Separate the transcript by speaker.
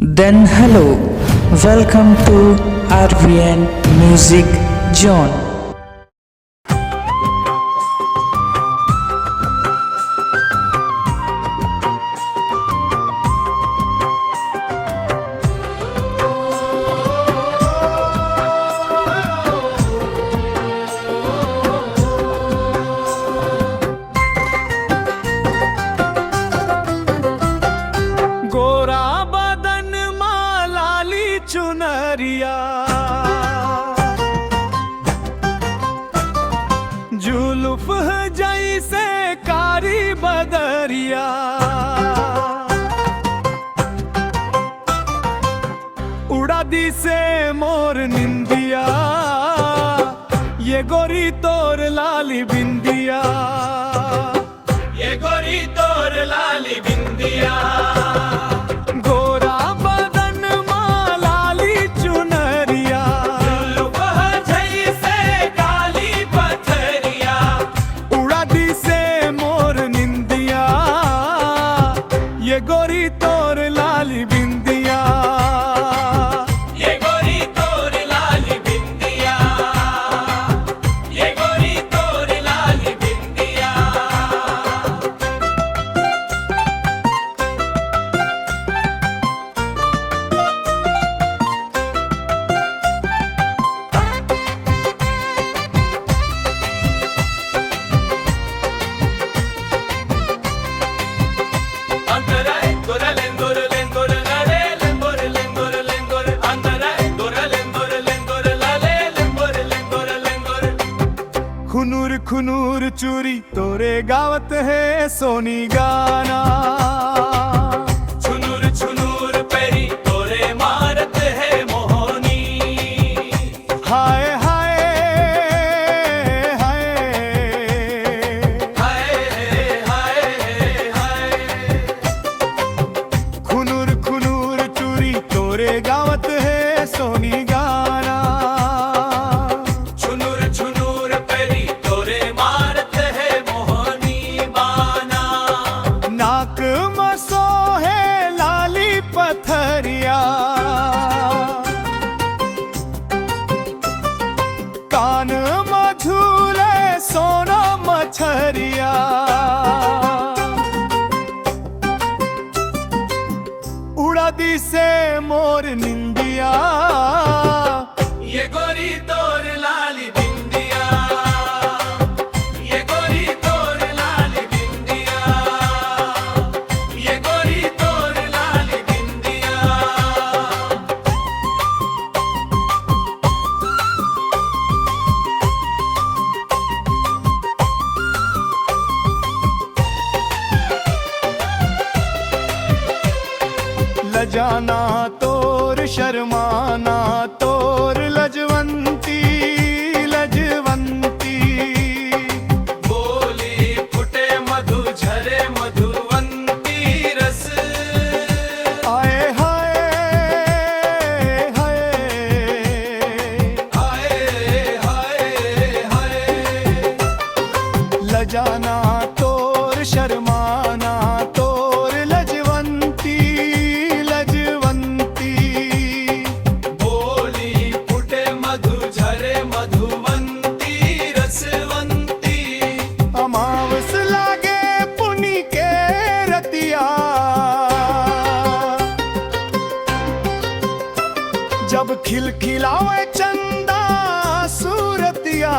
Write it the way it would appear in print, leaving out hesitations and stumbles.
Speaker 1: Then hello, welcome to RVN Music Zone.
Speaker 2: गोरा बदन मालाली चुनरिया, जुल्फ जैसे कारी बदरिया, उड़ा दी से मोर निंदिया, ये गोरी तोर लाली बिंदिया, ये गोरी तोर लाली बिंदिया। ये गोरी तोर लाली बिंदिया, ये गोरी तोर लाली बिंदिया, ये गोरी तोर लाली बिंदिया। खुनूर खुनूर चूरी तोरे गावत है सोनी गाना, छुनूर छुनूर पेरी तोरे मारत है मोहनी। हाय हाय हाय हाय हाय हाय, खुनूर खुनूर चूरी तोरे गावत है सोनी गाना, पथरिया कान मझूले सोना मछरिया, उड़ा दी से मोर निंदिया, ये गोरी तोर लाली बिंदिया, ये गोरी तोर लाली बिंदिया, ये गोरी तोर लाली बिंदिया। लजाना तोर शर्माना तोर लजवंती लजवंती, बोली फुटे मधु झरे मधुवंती रस। आए हाय हाय हाय हाय हाय, लजाना तोर शर्माना तोर लजवंती लजवंती, बोली फुटे मधु झरे मधुवंती रसवंती। अमावस लागे पुनी के रतिया, जब खिलखिलावे चंदा सूरतिया,